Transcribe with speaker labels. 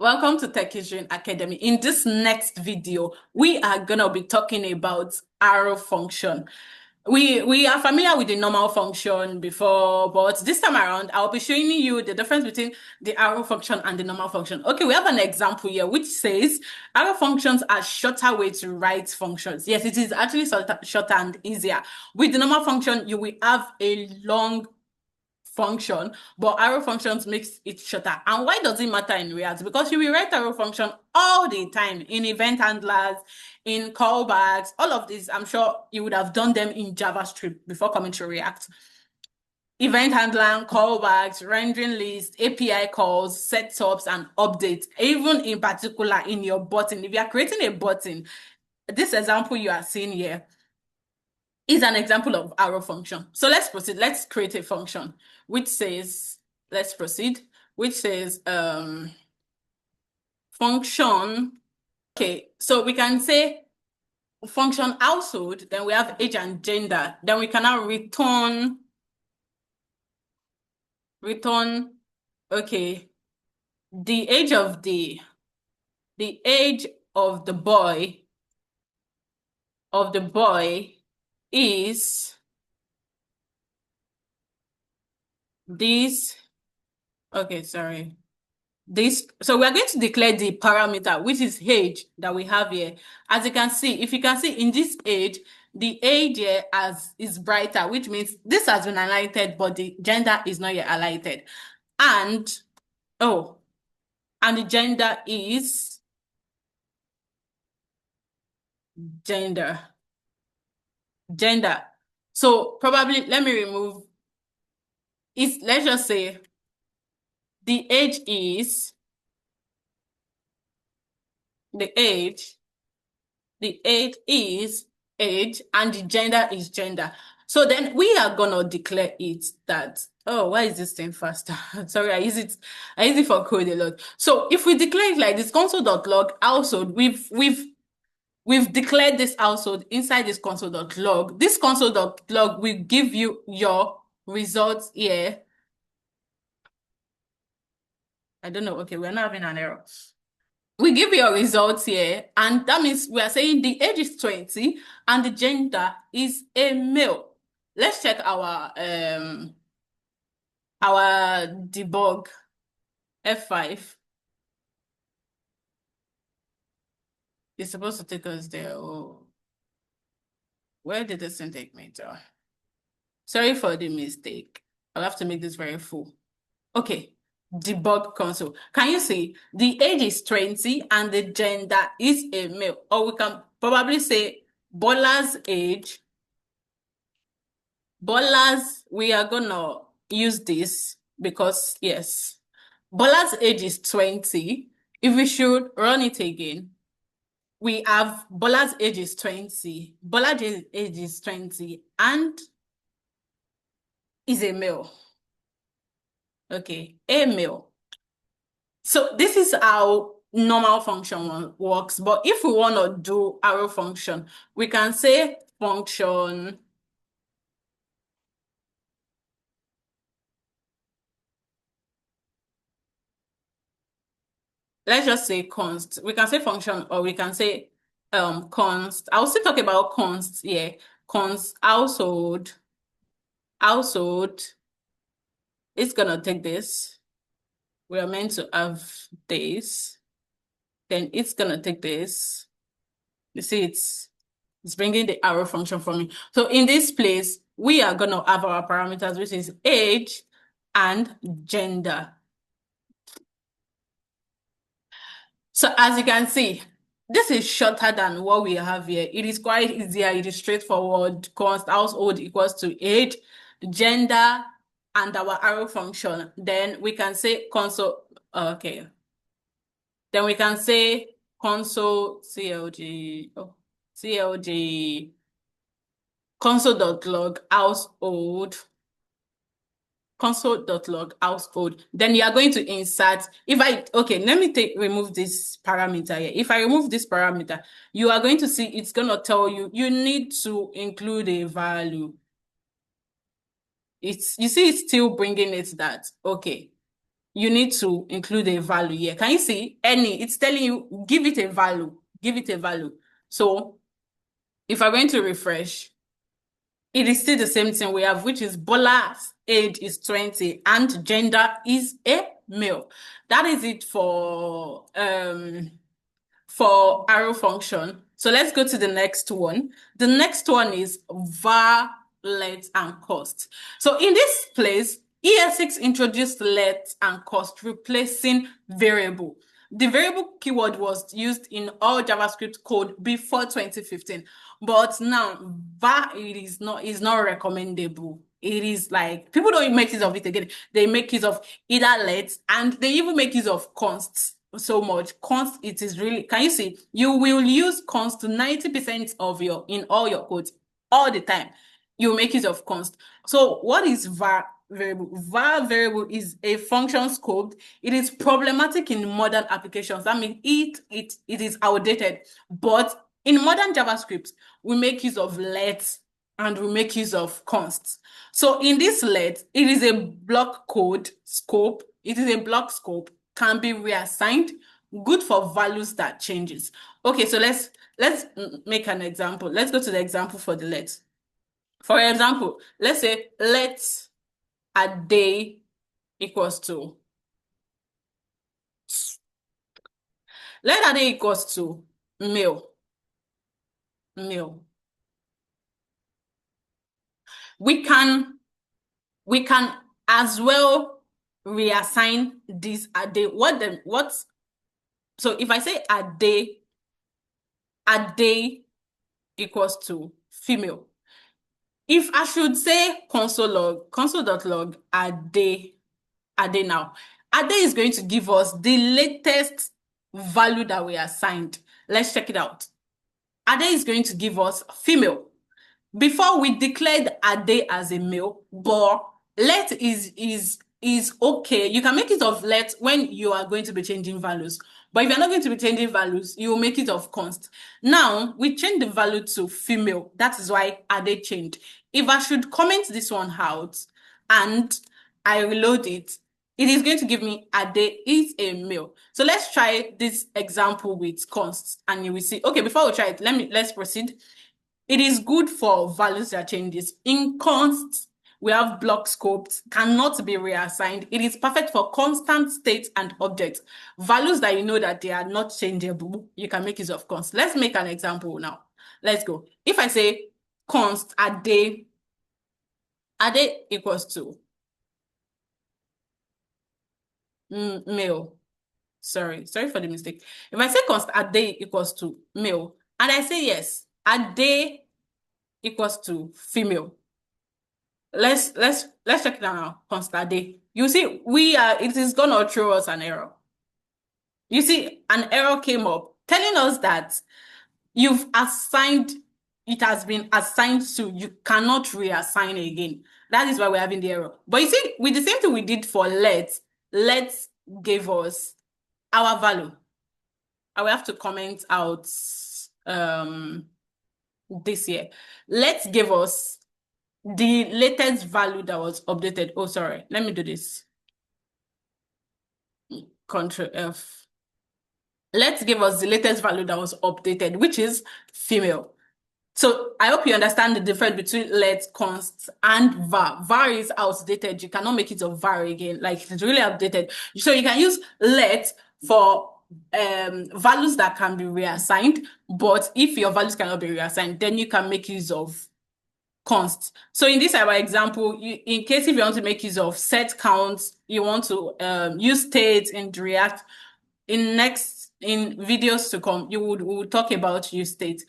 Speaker 1: Welcome to Tech Engineering Academy. In this next video, we are gonna be talking about arrow function. We are familiar with the normal function before, but this time around, I'll be showing you the difference between the arrow function and the normal function. Okay, we have an example here which says arrow functions are shorter way to write functions. Yes, it is actually shorter and easier. With the normal function, you will have a long function, but arrow functions makes it shorter. And why does it matter in React? Because you will write arrow function all the time in event handlers, in callbacks, all of these. I'm sure you would have done them in JavaScript before coming to React. Event handler, callbacks, rendering lists, API calls, setups, and updates. Even in particular in your button. If you are creating a button, this example you are seeing here is an example of arrow function. So let's proceed. Let's create a function which says, let's proceed, which says function. Okay, so we can say function household, then we have age and gender. Then we can now return, okay, the age of the boy is this. Okay, sorry. This, so we're going to declare the parameter, which is age that we have here. As you can see, if you can see in this age, the age here is brighter, which means this has been highlighted, but the gender is not yet highlighted. And, and the gender is gender. So probably, let me remove, let's just say the age is, the age is age, and the gender is gender. So then we are gonna declare it that, oh, why is this thing faster? Sorry, I use it for code a lot. So if we declare it like this, console.log household, we've declared this household inside this console.log. This console.log will give you your results here. I don't know. Okay, we're not having an error. We give your results here, and that means we are saying the age is 20 and the gender is a male. Let's check our debug F5. It's supposed to take us there. Oh, where did this thing take me to? Sorry for the mistake. I'll have to make this very full. Okay, debug console. Can you see the age is 20 and the gender is a male? Or we can probably say Bola's age. Bola's, we are gonna use this because, yes, Bola's age is 20. If we should run it again, we have Bola's age is 20. Bola's age is 20 and is a male. Okay, a male. So this is how normal function works. But if we want to do arrow function, we can say function. Let's just say const. We can say function, or we can say const. I'll still talk about const here. Const household. It's gonna take this. We are meant to have this. Then it's gonna take this. You see, it's bringing the arrow function for me. So in this place, we are gonna have our parameters, which is age and gender. So as you can see, this is shorter than what we have here. It is quite easier. It is straightforward. Const household equals to age, gender, and our arrow function. Then we can say console. Okay. Then we can say console CLG. Oh, CLG console.log household. Console.log household. Then you are going to insert, let me remove this parameter here. If I remove this parameter, you are going to see it's going to tell you need to include a value. You see it's still bringing it that, okay, you need to include a value here. Can you see any? It's telling you give it a value. Give it a value. So if I'm going to refresh, it is still the same thing we have, which is Bola's age is 20 and gender is a male. That is it for arrow function. So let's go to the next one. The next one is var, let, and cost. So in this place, ES6 introduced let and cost, replacing variable. The variable keyword was used in all JavaScript code before 2015, but now var is not recommendable. It is like people don't make use of it again. They make use of either let and they even make use of const so much. Const, it is really, can you see? You will use const to 90% of your, in all your codes, all the time. You make use of const. So what is var variable? Var variable is a function scope. It is problematic in modern applications. That means it is outdated. But in modern JavaScript, we make use of let and we make use of const. So in this let, it is a block code scope. It is a block scope, can be reassigned, good for values that changes. Okay, so let's make an example. Let's go to the example for the let. For example, let's say let a day equals to let a day equals to male. We can as well reassign this a day. So if I say a day equals to female. If I should say console.log a day now, a day is going to give us the latest value that we assigned. Let's check it out. A day is going to give us female. Before we declared a day as a male, but let is okay. You can make it of let when you are going to be changing values. But if you're not going to be changing values, you will make it of const. Now, we change the value to female. That is why a day changed. If I should comment this one out and I reload it, it is going to give me a day is a male. So let's try this example with const and you will see. Okay, before we try it, let's proceed. It is good for values that changes. In const, we have block scopes, cannot be reassigned. It is perfect for constant state and objects. Values that you know that they are not changeable, you can make use of const. Let's make an example now. Let's go. If I say const a day equals to male. Sorry for the mistake. If I say const a day equals to male, and I say yes, a day equals to female. Let's check it out now. Const a day. You see, it is gonna throw us an error. You see, an error came up telling us that it has been assigned to, you cannot reassign again. That is why we're having the error. But you see, with the same thing we did for let gave us our value. I will have to comment out this year. Let's give us the latest value that was updated. Oh, sorry. Let me do this. Control F. Let's give us the latest value that was updated, which is female. So I hope you understand the difference between let, const, and var. Var is outdated. You cannot make it of var again. Like, it's really outdated. So you can use let for values that can be reassigned. But if your values cannot be reassigned, then you can make use of const. So in this our example, in case if you want to make use of set counts, you want to use state in React. In videos to come, we would talk about use state.